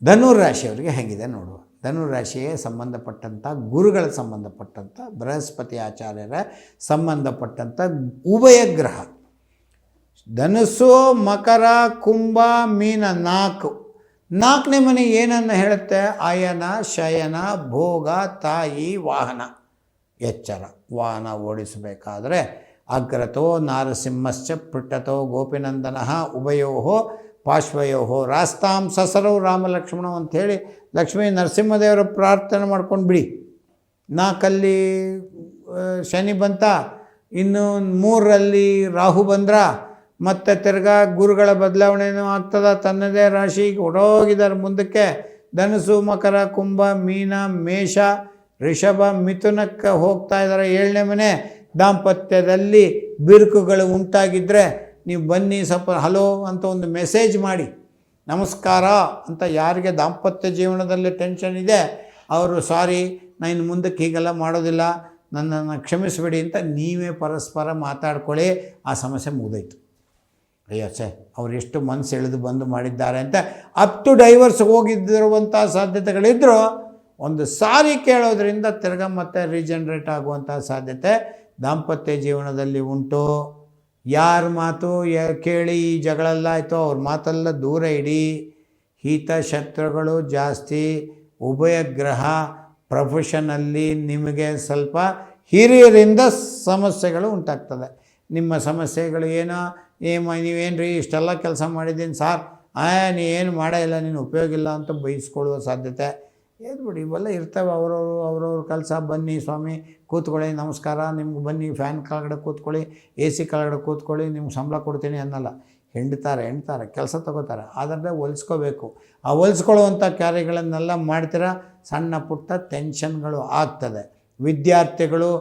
ಧನುರಾಶಿಯವರಿಗೆ ಹೇಗಿದೆ ನೋಡುವ. ಧನುರಾಶಿಗೆ ಸಂಬಂಧಪಟ್ಟಂಥ ಗುರುಗಳ ಸಂಬಂಧಪಟ್ಟಂಥ ಬೃಹಸ್ಪತಿ ಆಚಾರ್ಯರ ಸಂಬಂಧಪಟ್ಟಂಥ ಉಭಯ ಗ್ರಹ ಧನುಸ್ಸು, ಮಕರ, ಕುಂಭ, ಮೀನ ನಾಲ್ಕನೇ ಮನೆ ಏನನ್ನು ಹೇಳುತ್ತೆ? ಅಯನ, ಶಯನ, ಭೋಗ, ತಾಯಿ, ವಾಹನ. ಎಚ್ಚರ. ವಾಹನ ಓಡಿಸಬೇಕಾದ್ರೆ ಅಗ್ರತೋ ನಾರಸಿಂಹಶ್ಚ ಪೃಷ್ಠತೋ ಗೋಪಿನಂದನಃ ಉಭಯೋ ಪಾರ್ಶ್ವಯೋ ರಾಸ್ತಾಂ ಸಸರವು ರಾಮಲಕ್ಷ್ಮಣ ಅಂಥೇಳಿ ಲಕ್ಷ್ಮೀ ನರಸಿಂಹದೇವರ ಪ್ರಾರ್ಥನೆ ಮಾಡ್ಕೊಂಡು ಬಿಡಿ. 4 ಶನಿ ಬಂತ, ಇನ್ನು 3 ರಾಹು ಬಂದ್ರ, ಮತ್ತು ತಿರ್ಗಾ ಗುರುಗಳ ಬದಲಾವಣೆಯೂ ಆಗ್ತದ. ತನ್ನದೇ ರಾಶಿಗೆ ಹೊಡೋಗಿದ್ದಾರೆ ಮುಂದಕ್ಕೆ. ಧನುಸು, ಮಕರ, ಕುಂಭ, ಮೀನ, ಮೇಷ, ರಿಷಭ, ಮಿಥುನಕ್ಕೆ ಹೋಗ್ತಾ ಇದ್ದಾರೆ. 7ನೇ ಮನೆ. ದಾಂಪತ್ಯದಲ್ಲಿ ಬಿರುಕುಗಳು ಉಂಟಾಗಿದ್ದರೆ ನೀವು ಬನ್ನಿ, ಸ್ವಲ್ಪ ಹಲೋ ಅಂತ ಒಂದು ಮೆಸೇಜ್ ಮಾಡಿ, ನಮಸ್ಕಾರ ಅಂತ. ಯಾರಿಗೆ ದಾಂಪತ್ಯ ಜೀವನದಲ್ಲಿ ಟೆನ್ಷನ್ ಇದೆ ಅವರು ಸಾರಿ, ನಾನು ಇನ್ನು ಮುಂದಕ್ಕೆ ಹೀಗೆಲ್ಲ ಮಾಡೋದಿಲ್ಲ, ನನ್ನನ್ನು ಕ್ಷಮಿಸಿಬಿಡಿ ಅಂತ ನೀವೇ ಪರಸ್ಪರ ಮಾತಾಡ್ಕೊಳ್ಳಿ. ಆ ಸಮಸ್ಯೆ ಮುಗಿದೋಯ್ತು. ಅಯ್ಯೋ ಅವ್ರು ಎಷ್ಟು ಮನಸ್ಸು ಎಳೆದು ಬಂದು ಮಾಡಿದ್ದಾರೆ ಅಂತ ಅಪ್ ಟು ಡೈವರ್ಸ್ ಹೋಗಿದ್ದಿರುವಂಥ ಸಾಧ್ಯತೆಗಳಿದ್ದರೂ ಒಂದು ಸಾರಿ ಕೇಳೋದ್ರಿಂದ ತಿರ್ಗ ಮತ್ತೆ ರೀಜನ್ರೇಟ್ ಆಗುವಂಥ ಸಾಧ್ಯತೆ ದಾಂಪತ್ಯ ಜೀವನದಲ್ಲಿ ಉಂಟು. ಯಾರ ಮಾತು ಕೇಳಿ ಈ ಜಗಳೆಲ್ಲ ಆಯಿತು ಅವ್ರ ಮಾತೆಲ್ಲ ದೂರ ಇಡಿ. ಹಿತಶತ್ರುಗಳು ಜಾಸ್ತಿ. ಉಭಯ ಗ್ರಹ ಪ್ರೊಫೆಷನಲ್ಲಿ ನಿಮಗೆ ಸ್ವಲ್ಪ ಹಿರಿಯರಿಂದ ಸಮಸ್ಯೆಗಳು ಉಂಟಾಗ್ತದೆ. ನಿಮ್ಮ ಸಮಸ್ಯೆಗಳು ಏನೋ ನೀವೇನು ರೀ ಇಷ್ಟೆಲ್ಲ ಕೆಲಸ ಮಾಡಿದ್ದೀನಿ ಸಾರ್, ನೀವೇನು ಮಾಡೇ ಇಲ್ಲ, ನೀನು ಉಪಯೋಗ ಇಲ್ಲ ಅಂತ ಬೈಸ್ಕೊಳ್ಳುವ ಸಾಧ್ಯತೆ ಬಿಡಿ. ಇವೆಲ್ಲ ಇರ್ತವೆ. ಅವ್ರವ್ರ ಕೆಲಸ. ಬನ್ನಿ ಸ್ವಾಮಿ ಕೂತ್ಕೊಳ್ಳಿ, ನಮಸ್ಕಾರ, ನಿಮ್ಗೆ ಬನ್ನಿ ಫ್ಯಾನ್ ಕೆಳಗಡೆ ಕೂತ್ಕೊಳ್ಳಿ, AC ಕೆಳಗಡೆ ಕೂತ್ಕೊಳ್ಳಿ, ನಿಮ್ಗೆ ಸಂಬಳ ಕೊಡ್ತೀನಿ ಅನ್ನಲ್ಲ. ಹೆಂಡ್ತಾರೆ ಕೆಲಸ ತಗೋತಾರೆ. ಅದರಲ್ಲೇ ಹೊಲಿಸ್ಕೋಬೇಕು. ಆ ಹೊಲಿಸ್ಕೊಳ್ಳುವಂಥ ಕಾರ್ಯಗಳನ್ನೆಲ್ಲ ಮಾಡ್ತೀರಾ, ಸಣ್ಣ ಪುಟ್ಟ ಟೆನ್ಷನ್ಗಳು ಆಗ್ತದೆ. ವಿದ್ಯಾರ್ಥಿಗಳು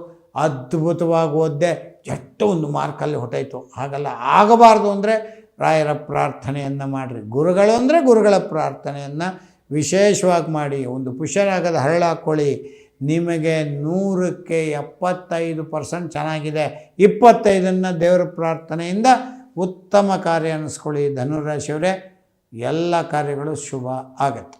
ಅದ್ಭುತವಾಗಿ ಓದ್ದೆ ಎಷ್ಟು ಒಂದು ಮಾರ್ಕಲ್ಲಿ ಹೊಟ್ಟೋಯ್ತು, ಹಾಗೆಲ್ಲ ಆಗಬಾರ್ದು ಅಂದರೆ ರಾಯರ ಪ್ರಾರ್ಥನೆಯನ್ನು ಮಾಡಿರಿ. ಗುರುಗಳು ಅಂದರೆ ಗುರುಗಳ ಪ್ರಾರ್ಥನೆಯನ್ನು ವಿಶೇಷವಾಗಿ ಮಾಡಿ. ಒಂದು ಪುಷರಾಗದ ಹರಳು ಹಾಕ್ಕೊಳ್ಳಿ. ನಿಮಗೆ 100ಕ್ಕೆ 75% ಚೆನ್ನಾಗಿದೆ. 25ನ್ನು ದೇವರ ಪ್ರಾರ್ಥನೆಯಿಂದ ಉತ್ತಮ ಕಾರ್ಯ ಅನ್ನಿಸ್ಕೊಳ್ಳಿ. ಧನುರಾಶಿಯವರೇ, ಎಲ್ಲ ಕಾರ್ಯಗಳು ಶುಭ ಆಗತ್ತೆ.